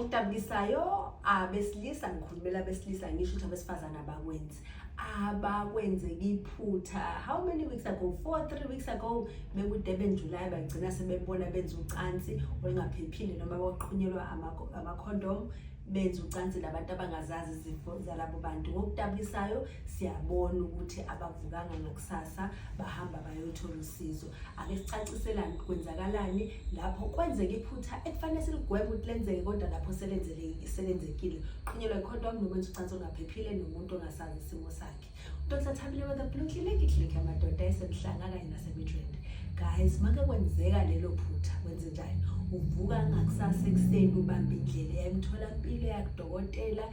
Ngokudabukisayo abesilisa, ngikhulumela abesilisa ngisho ukuthi abesifazane abakwenzeka iphutha. How many weeks ago? 3 weeks ago bekuDurban July bagcina sebebona benza ucansi olungaphephile noma baqhunyelwa ama-condom, benza ucansi labantu abangazazi izifo zalabo bantu. Ngokudabukisayo siyabona ukuthi abavukanga ngakusasa bahamba bayothola usizo. Ake sicaciselane kwenzakalani lapho kwenzeka iphutha ekufanele siligweme ukuthi lenzeke kodwa lapho selenzekile. Qhunyelwa i-condom noma wenza ucansi olungaphephile nomuntu ongasazi isimo sakhe. Dr. Thabile with the Blue Clinic, iklinikhi yamadoda esemhlanga kanye nasemidrand. Guys, make kwenzeka lelo phutha wenze njani? Uvuka ngakusasa ekuseni ubamba indlela emtholampilo yakudokotela,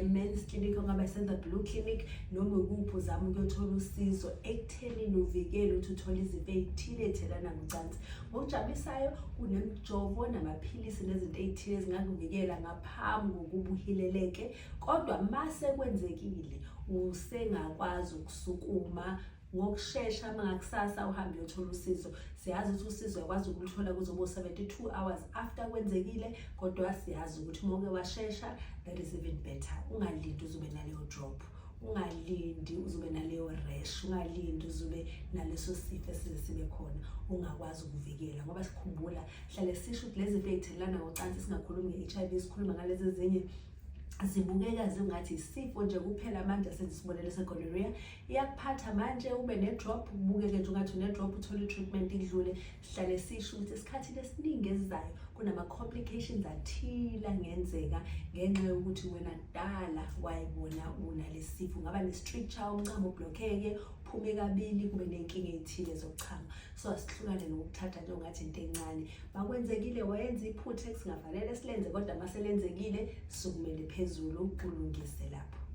men's clinic ongaba isenza Blue Clinic noma ukuphi uzama ukuyothola usizo ekuthenini uvikele ukuthi uthole izifo ezithile ethelana ngocansi. Ngokujabulisayo kunemijovo namaphilisi nezinto ezithile ezingakuvikela ngaphambi kokuba uhileleke, kodwa mase kwenzekile usengakwazi ukusukuma ngokusheshsha mangakusasa uhambe uyothola usizo. Siyazi ukuthi usizo uyakwazi ukuluthola kuzoba 72 hours after kwenzekile, kodwa siyazi ukuthi uma uke washesha that is even better. Ungalindi uzube naleyo drop, ungalindi uzube naleyo rash, ungalindi uzube naleso sifo sibe khona ungakwazi ukuvikela. Ngoba sikhumbula hlale sisho ukuthi lezi zifo ezithelana ngocansi, singakhulumi nge-HIV, sikhuluma ngalezi ezinye zibukeka zingathi isifo nje kuphela. Manje sesibonele se-gonorrhea iyakuphatha manje ube ne-drop, ubukeke nje ungathi une-drop, uthole i-treatment idlule. Sihlale sisho ukuthi esikhathini esiningi esizayo kunama-complications athile angenzeka ngenxa yokuthi wena kudala wayibona unalesi sifo. Ungaba ne-stricture, umchamo ublockeke, uphume kabili, kube nenkinga ezithile zokuchama. So asihlukane nokuthatha nje ungathi into encane. Makwenzekile wayenza iphutha esingafanele silenze, kodwa mase lenzekile sukumele phezulu ulungise lapho.